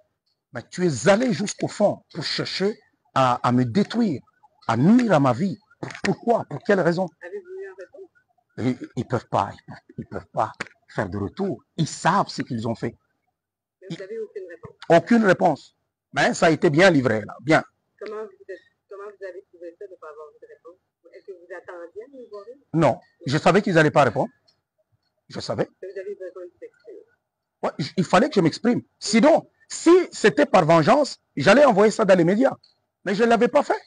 Mais tu es allé jusqu'au fond pour chercher à me détruire, à nuire à ma vie. Pourquoi? Pour quelle raison? Ils ne peuvent pas faire de retour. Ils savent ce qu'ils ont fait. Mais vous n'avez aucune réponse. Aucune réponse. Mais ça a été bien livré, là. Bien. Comment vous avez trouvé ça de ne pas avoir de réponse? Est-ce que vous attendiez à nous voir? Non. Je savais qu'ils n'allaient pas répondre. Je savais. Vous avez besoin de s'exprimer. Ouais, il fallait que je m'exprime. Sinon, si c'était par vengeance, j'allais envoyer ça dans les médias. Mais je ne l'avais pas fait.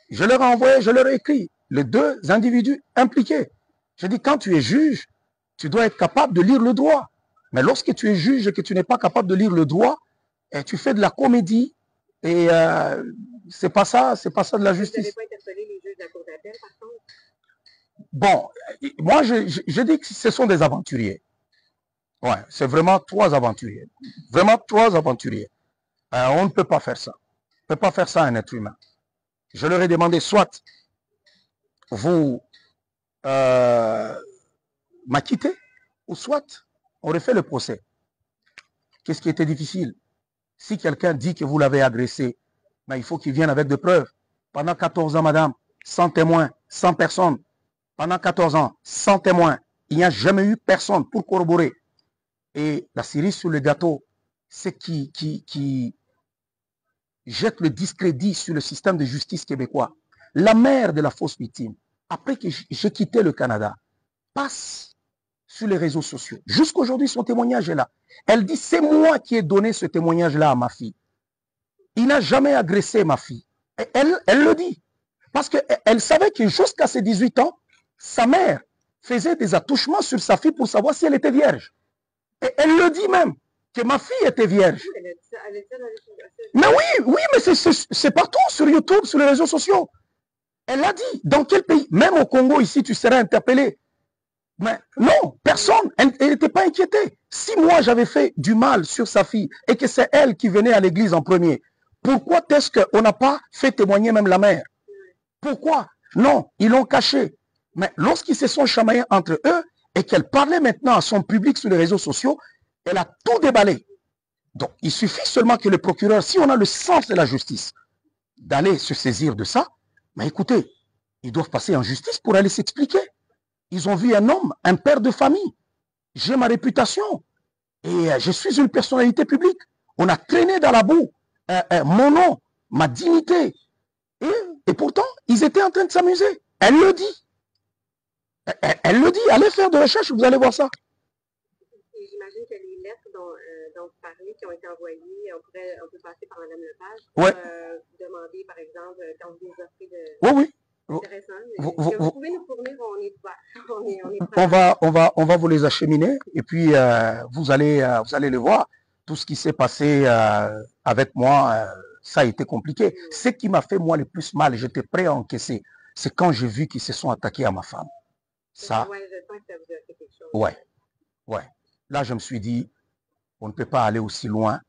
Je leur ai envoyé, je leur ai écrit, les deux individus impliqués. Je dis, quand tu es juge, tu dois être capable de lire le droit. Mais lorsque tu es juge et que tu n'es pas capable de lire le droit, et tu fais de la comédie, et c'est pas ça de la justice. Vous n'avez pas interpellé les juges de la Cour d'appel, par contre? Bon, moi, je dis que ce sont des aventuriers. Ouais, c'est vraiment 3 aventuriers. Vraiment 3 aventuriers. On ne peut pas faire ça. On ne peut pas faire ça à un être humain. Je leur ai demandé, soit vous m'acquittez, ou soit on refait le procès. Qu'est-ce qui était difficile? Si quelqu'un dit que vous l'avez agressé, ben, il faut qu'il vienne avec des preuves. Pendant 14 ans, madame, sans témoin, sans personne. Pendant 14 ans, sans témoin, il n'y a jamais eu personne pour corroborer. Et la cerise sur le gâteau, c'est qui jette le discrédit sur le système de justice québécois. La mère de la fausse victime, après que j'ai quitté le Canada, passe sur les réseaux sociaux. Jusqu'aujourd'hui, son témoignage est là. Elle dit, c'est moi qui ai donné ce témoignage-là à ma fille. Il n'a jamais agressé ma fille. Et elle le dit. Parce qu'elle savait que jusqu'à ses 18 ans, sa mère faisait des attouchements sur sa fille pour savoir si elle était vierge. Et elle le dit même, que ma fille était vierge. Oui, elle a dit ça, elle a dit ça dans les... Mais oui, mais c'est partout sur YouTube, sur les réseaux sociaux. Elle l'a dit. Dans quel pays? Même au Congo, ici, tu serais interpellé. Mais non, personne, elle n'était pas inquiétée. Si moi j'avais fait du mal sur sa fille et que c'est elle qui venait à l'église en premier, pourquoi est-ce qu'on n'a pas fait témoigner même la mère? Pourquoi? Non, ils l'ont caché. Mais lorsqu'ils se sont chamaillés entre eux et qu'elle parlait maintenant à son public sur les réseaux sociaux, elle a tout déballé. Donc, il suffit seulement que le procureur, si on a le sens de la justice, d'aller se saisir de ça, mais écoutez, ils doivent passer en justice pour aller s'expliquer. Ils ont vu un homme, un père de famille. J'ai ma réputation et je suis une personnalité publique. On a traîné dans la boue mon nom, ma dignité. Et pourtant, ils étaient en train de s'amuser. Elle le dit. Elle le dit. Allez faire de recherche, vous allez voir ça. J'imagine que les lettres dont vous parlez qui ont été envoyées, on peut passer par Mme Lepage pour demander, par exemple, quand vous les offrez de... Oui. Intéressant. Vous pouvez nous fournir, on est on va vous les acheminer et puis vous allez le voir. Tout ce qui s'est passé avec moi, ça a été compliqué. Ce qui m'a fait moi le plus mal, j'étais prêt à encaisser, c'est quand j'ai vu qu'ils se sont attaqués à ma femme. Ça, ouais, je sens que ça vous a fait quelque chose. Ouais. Là, je me suis dit, on ne peut pas aller aussi loin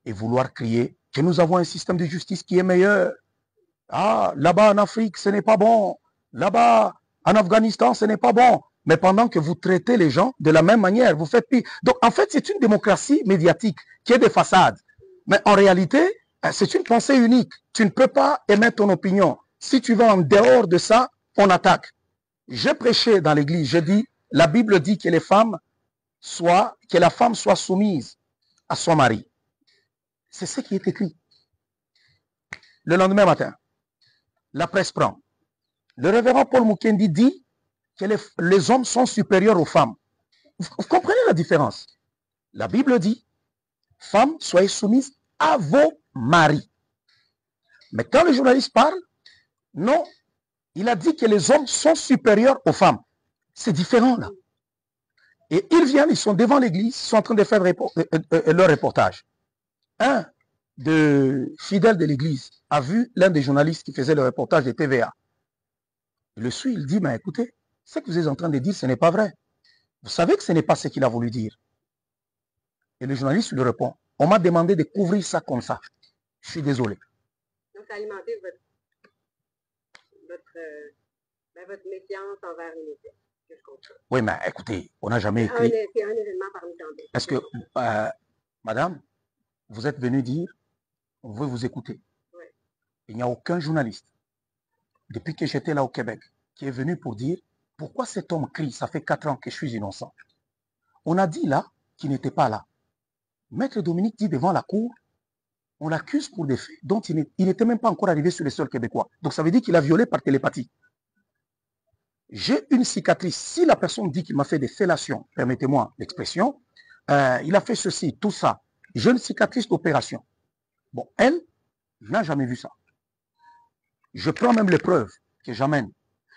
et vouloir crier que nous avons un système de justice qui est meilleur. Ah, là-bas en Afrique, ce n'est pas bon. Là-bas, en Afghanistan, ce n'est pas bon. Mais pendant que vous traitez les gens de la même manière, vous faites pire. Donc, en fait, c'est une démocratie médiatique qui est des façades. Mais en réalité, c'est une pensée unique. Tu ne peux pas émettre ton opinion. Si tu vas en dehors de ça, on attaque. J'ai prêché dans l'église, j'ai dit, la Bible dit que que la femme soit soumise à son mari. C'est ce qui est écrit. Le lendemain matin, la presse prend. Le révérend Paul Mukendi dit que les hommes sont supérieurs aux femmes. Vous comprenez la différence? La Bible dit, femmes, soyez soumises à vos maris. Mais quand le journaliste parle, non, il a dit que les hommes sont supérieurs aux femmes. C'est différent là. Et ils viennent, ils sont devant l'église, ils sont en train de faire leur reportage. Un de fidèles de l'église a vu l'un des journalistes qui faisait le reportage de TVA. Il le suit, il dit, mais écoutez, ce que vous êtes en train de dire, ce n'est pas vrai. Vous savez que ce n'est pas ce qu'il a voulu dire. Et le journaliste lui répond, on m'a demandé de couvrir ça comme ça. Je suis désolé. Donc, ça a alimenté votre méfiance envers les médias. Oui, mais écoutez, on n'a jamais écrit. C'est un événement parmi tant d'autres. Est-ce que, madame, vous êtes venu dire, on veut vous écouter. Oui. Il n'y a aucun journaliste, depuis que j'étais là au Québec, qui est venu pour dire, pourquoi cet homme crie, ça fait 4 ans que je suis innocent. On a dit là qu'il n'était pas là. Maître Dominique dit devant la cour, on l'accuse pour des faits dont il n'était même pas encore arrivé sur le sol québécois. Donc ça veut dire qu'il a violé par télépathie. J'ai une cicatrice. Si la personne dit qu'il m'a fait des fellations, permettez-moi l'expression, il a fait ceci, tout ça. J'ai une cicatrice d'opération. Bon, elle n'a jamais vu ça. Je prends même les preuves que j'amène.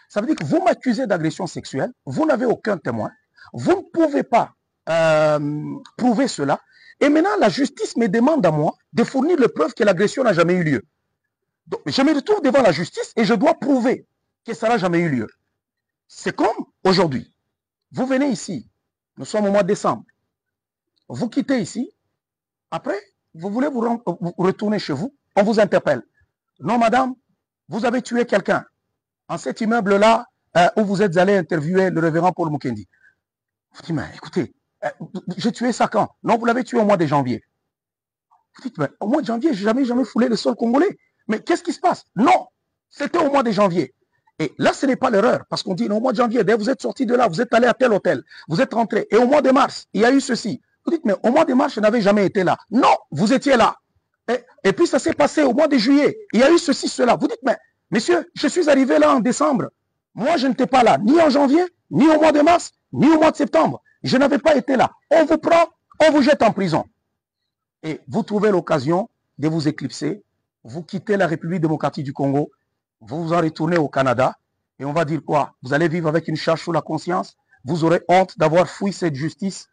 Ça veut dire que vous m'accusez d'agression sexuelle, vous n'avez aucun témoin, vous ne pouvez pas prouver cela, et maintenant la justice me demande à moi de fournir les preuves que l'agression n'a jamais eu lieu. Donc, je me retrouve devant la justice et je dois prouver que ça n'a jamais eu lieu. C'est comme aujourd'hui. Vous venez ici, nous sommes au mois de décembre. Vous quittez ici, après, vous voulez vous retourner chez vous, on vous interpelle. Non, madame, vous avez tué quelqu'un en cet immeuble-là où vous êtes allé interviewer le révérend Paul Mukendi. Vous dites, mais écoutez, j'ai tué ça quand? Non, vous l'avez tué au mois de janvier. Vous dites, mais au mois de janvier, je n'ai jamais foulé le sol congolais. Mais qu'est-ce qui se passe? Non, c'était au mois de janvier. Et là, ce n'est pas l'erreur, parce qu'on dit, non, au mois de janvier, dès vous êtes sorti de là, vous êtes allé à tel hôtel, vous êtes rentré. Et au mois de mars, il y a eu ceci. Vous dites, mais au mois de mars, je n'avais jamais été là. Non, vous étiez là. Et puis, ça s'est passé au mois de juillet. Il y a eu ceci, cela. Vous dites, mais, monsieur, je suis arrivé là en décembre. Moi, je n'étais pas là, ni en janvier, ni au mois de mars, ni au mois de septembre. Je n'avais pas été là. On vous prend, on vous jette en prison. Et vous trouvez l'occasion de vous éclipser. Vous quittez la République démocratique du Congo. Vous vous en retournez au Canada. Et on va dire quoi? Vous allez vivre avec une charge sur la conscience? Vous aurez honte d'avoir fouillé cette justice?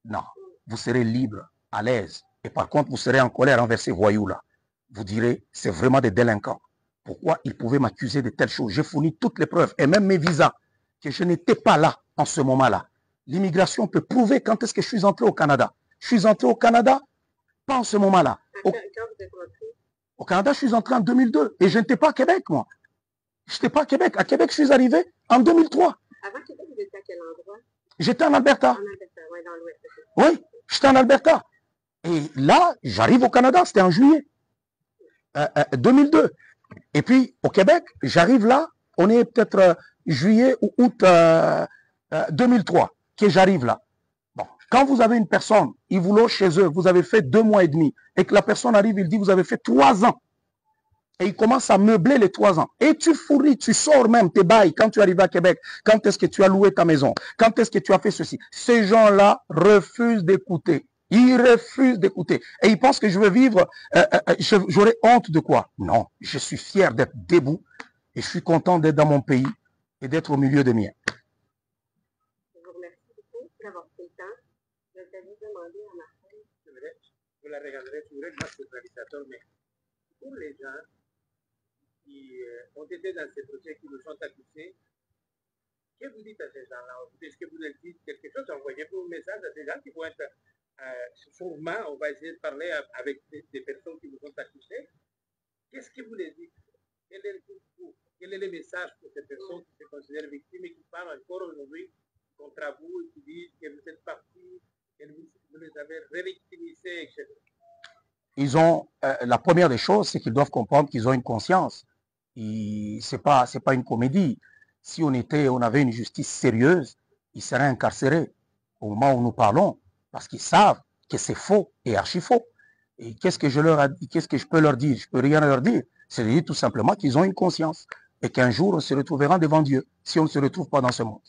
Non, vous serez libre. à l'aise. Et par contre, vous serez en colère envers ces voyous-là. Vous direz, c'est vraiment des délinquants. Pourquoi ils pouvaient m'accuser de telles choses? J'ai fourni toutes les preuves et même mes visas, que je n'étais pas là en ce moment-là. L'immigration peut prouver quand est-ce que je suis entré au Canada. Je suis entré au Canada, pas en ce moment-là. Au Canada, je suis entré en 2002 et je n'étais pas à Québec, moi. Je n'étais pas à Québec. À Québec, je suis arrivé en 2003. Avant Québec, vous étiez à quel endroit? J'étais en Alberta. En Alberta, oui, dans l'Ouest. Oui, j'étais en Alberta. Et là, j'arrive au Canada, c'était en juillet 2002. Et puis, au Québec, j'arrive là, on est peut-être juillet ou août 2003, que j'arrive là. Bon, quand vous avez une personne, ils vous logent chez eux, vous avez fait 2 mois et demi, et que la personne arrive, il dit, vous avez fait 3 ans. Et il commence à meubler les 3 ans. Et tu fournis, tu sors même tes bails quand tu arrives à Québec. Quand est-ce que tu as loué ta maison? Quand est-ce que tu as fait ceci? Ces gens-là refusent d'écouter. Ils refusent d'écouter. Et ils pensent que je veux vivre, j'aurais honte de quoi? Non, je suis fier d'être debout et je suis content d'être dans mon pays et d'être au milieu des miens. Je vous remercie beaucoup d'avoir pris le temps. Je vais vous demander à Marcel. Vous la regarderez sur moi, je suis réalisateur, mais pour les gens qui ont été dans ces projets, qui nous sont accusés, que vous dites à ces gens-là? Est-ce que vous leur dites quelque chose? Envoyez-vous un message à ces gens qui vont être sûrement, on va essayer de parler avec des personnes qui vous ont accusés. Qu'est-ce que vous les dites? Quel est le message pour ces personnes qui se considèrent victimes et qui parlent encore aujourd'hui contre vous et qui disent que vous êtes partis, que vous les avez revictimisés, etc.? Ils ont, la première des choses, c'est qu'ils doivent comprendre qu'ils ont une conscience. C'est pas une comédie. Si on avait une justice sérieuse, ils seraient incarcérés au moment où nous parlons, parce qu'ils savent que c'est faux et archi faux. Et qu'est-ce que je peux leur dire? Je peux rien leur dire. C'est de dire tout simplement qu'ils ont une conscience et qu'un jour on se retrouvera devant Dieu si on ne se retrouve pas dans ce monde.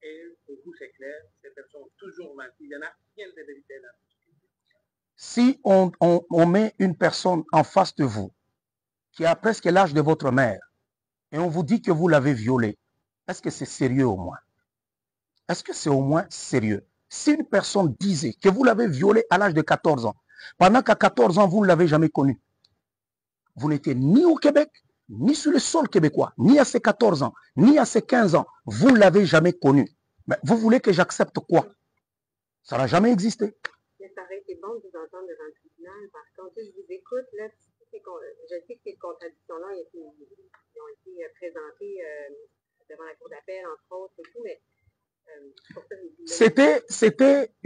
Et pour vous, c'est clair, ces personnes ont toujours menti. Il y en a rien de vérité là. Si on met une personne en face de vous qui a presque l'âge de votre mère et on vous dit que vous l'avez violée, est-ce que c'est sérieux au moins? Est-ce que c'est au moins sérieux? Si une personne disait que vous l'avez violée à l'âge de 14 ans, pendant qu'à 14 ans, vous ne l'avez jamais connue, vous n'étiez ni au Québec, ni sur le sol québécois, ni à ses 14 ans, ni à ses 15 ans, vous ne l'avez jamais connue. Mais vous voulez que j'accepte quoi? Ça n'a jamais existé. Mais ça aurait été bon de vous entendre devant le tribunal. Par contre, je vous écoute, là, je sais que ces contradictions-là ont été présentées devant la cour d'appel, entre autres, et tout, mais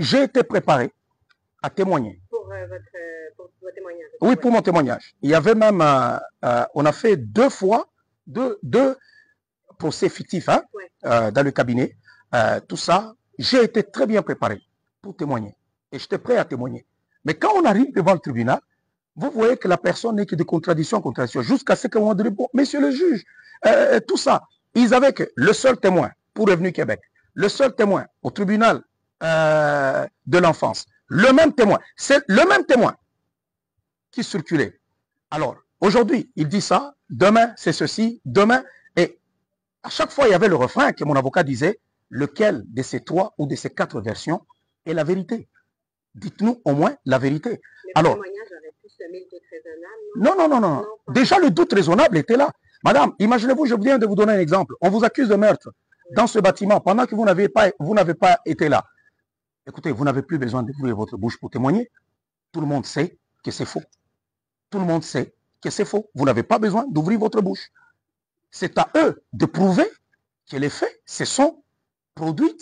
j'ai été préparé à témoigner. Pour votre témoignage. Oui, pour mon témoignage. Il y avait même, on a fait 2 fois, deux procès fictifs hein, dans le cabinet. Tout ça, j'ai été très bien préparé pour témoigner. Et j'étais prêt à témoigner. Mais quand on arrive devant le tribunal, vous voyez que la personne n'est que de contradiction en contradiction. Jusqu'à ce qu'on dise, bon, monsieur le juge, tout ça, ils avaient que le seul témoin pour Revenu Québec, le seul témoin au tribunal de l'enfance, le même témoin, c'est le même témoin qui circulait. Alors, aujourd'hui, il dit ça, demain, c'est ceci, demain, et à chaque fois, il y avait le refrain que mon avocat disait, lequel de ces 3 ou de ces 4 versions est la vérité? Dites-nous au moins la vérité. Alors, le témoignage aurait pu semer le doute raisonnable, non. Déjà, le doute raisonnable était là. Madame, imaginez-vous, je viens de vous donner un exemple. On vous accuse de meurtre dans ce bâtiment pendant que vous n'avez pas été là. Écoutez, vous n'avez plus besoin d'ouvrir votre bouche pour témoigner. Tout le monde sait que c'est faux. Tout le monde sait que c'est faux. Vous n'avez pas besoin d'ouvrir votre bouche. C'est à eux de prouver que les faits se sont produits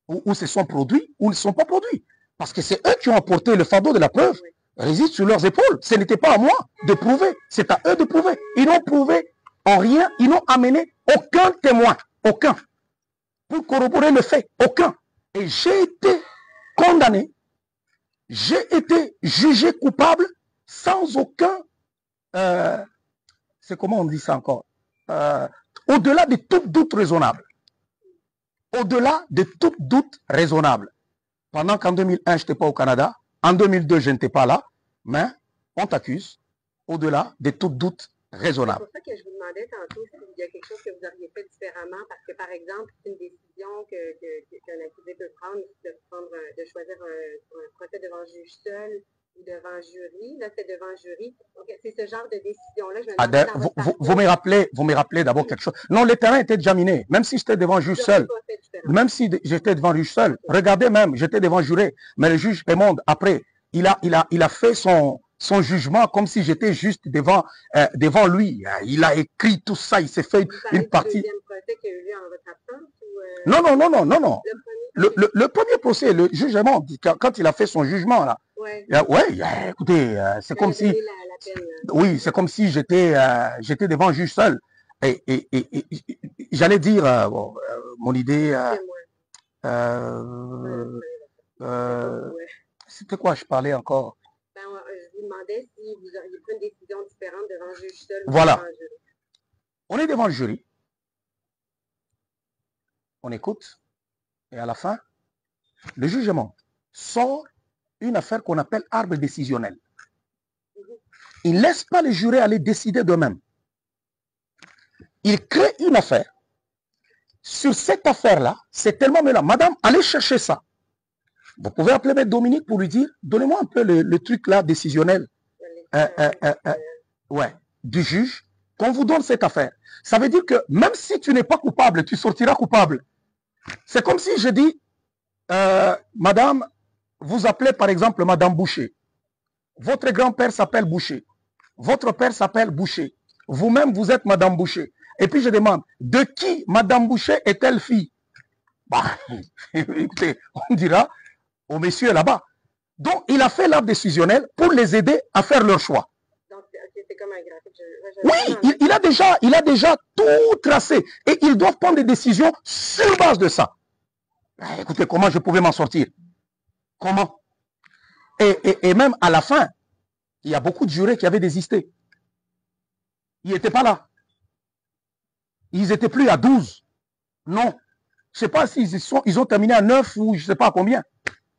ou se sont produits ou ne sont pas produits. Parce que c'est eux qui ont apporté le fardeau de la preuve, réside sur leurs épaules. Ce n'était pas à moi de prouver, c'est à eux de prouver. Ils n'ont prouvé en rien, ils n'ont amené aucun témoin, aucun, pour corroborer le fait, aucun. Et j'ai été condamné, j'ai été jugé coupable sans aucun, c'est comment on dit ça encore, au-delà de tout doute raisonnable. Au-delà de tout doute raisonnable. Pendant qu'en 2001, je n'étais pas au Canada, en 2002, je n'étais pas là, mais on t'accuse au-delà de tout doute raisonnable. C'est pour ça que je vous demandais tantôt s'il y a quelque chose que vous auriez fait différemment, parce que, par exemple, c'est une décision qu'un accusé peut prendre, de choisir un procès devant juge seul ou devant jury. Là, c'est devant jury. Donc, c'est ce genre de décision-là. Vous me rappelez d'abord quelque chose. Non, le terrain était déjà miné. Même si j'étais devant juge seul. Même si j'étais devant juge seul. Regardez même, j'étais devant juré. Mais le juge Emonde, après, il a fait son jugement comme si j'étais juste devant lui. Il a écrit tout ça, il s'est fait une partie. Non. Le premier procès, le juge Emonde, quand il a fait son jugement, là. Écoutez, c'est comme si. Oui, c'est comme si j'étais devant un juge seul. Et j'allais dire, mon idée. C'était quoi, je parlais encore? Je vous demandais si vous auriez pris une décision différente devant un juge seul. Voilà. On est devant le jury. On écoute. Et à la fin, le jugement sort une affaire qu'on appelle arbre décisionnel. Il ne laisse pas les jurés aller décider d'eux-mêmes. Il crée une affaire. Sur cette affaire-là, c'est tellement mélange. Madame, allez chercher ça. Vous pouvez appeler M. Dominique pour lui dire, donnez-moi un peu le truc là décisionnel du juge, qu'on vous donne cette affaire. Ça veut dire que même si tu n'es pas coupable, tu sortiras coupable. C'est comme si je dis, madame, vous appelez par exemple madame Boucher. Votre grand-père s'appelle Boucher. Votre père s'appelle Boucher. Vous-même, vous êtes madame Boucher. Et puis je demande, de qui madame Boucher est-elle fille? Bah, écoutez, on dira au messieurs là-bas. Donc, il a fait l'arbre décisionnel pour les aider à faire leur choix. Donc, c'est comme un graphique. Oui, il a déjà tout tracé. Et ils doivent prendre des décisions sur base de ça. Écoutez, comment je pouvais m'en sortir? Comment? Et même à la fin, il y a beaucoup de jurés qui avaient désisté. Ils n'étaient pas là. Ils n'étaient plus à 12. Non. Je ne sais pas s'ils ils ont terminé à 9 ou je ne sais pas à combien.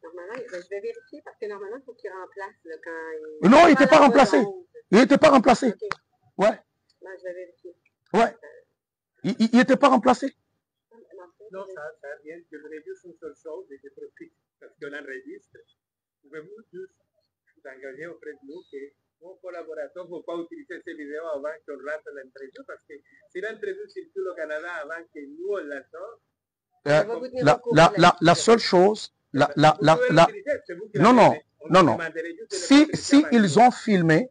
Normalement, je vais vérifier parce que normalement, il faut qu'il remplace là, quand non, il n'était pas remplacé. Il n'était pas remplacé. Okay. Ouais. Non, je vais vérifier. Ouais. Il n'était pas remplacé. Non, ça vient. J'aimerais juste une seule chose et je profite parce qu'on enregistre. Pouvez-vous juste vous engager auprès de nous que mon collaborateur ne faut pas utiliser ces vidéos avant qu'on rate l'entrevue parce que si l'entrevue circule au Canada avant que nous on la sorte, la seule chose, non. Si ils ont filmé,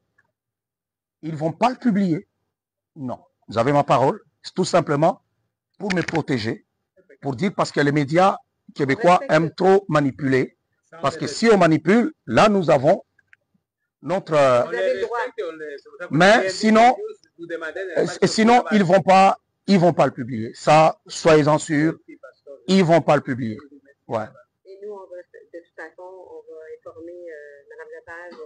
ils ne vont pas le publier. Non. Vous avez ma parole. C'est tout simplement pour me protéger, pour dire parce que les médias québécois aiment trop manipuler. Parce que si on manipule, là nous avons notre. Mais sinon, ils vont pas le publier. Ça, soyez-en sûrs, ils vont pas le publier. Ouais. Et nous, de toute façon, on va informer Mme Lepage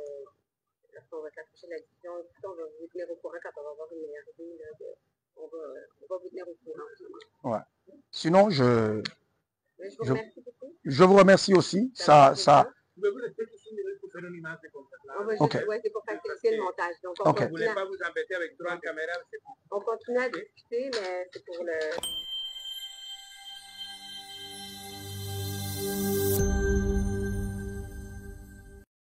lorsqu'on va s'approcher de la discussion. On va vous tenir au courant quand on va avoir une meilleure idée. On va vous tenir au courant. Ouais. Sinon, je vous remercie beaucoup. Je vous remercie aussi. Ça. Okay. Ouais, c'est pour faciliter le montage. Donc, on ne voulez pas vous embêter avec 3 caméras. On continue à discuter, mais c'est pour le...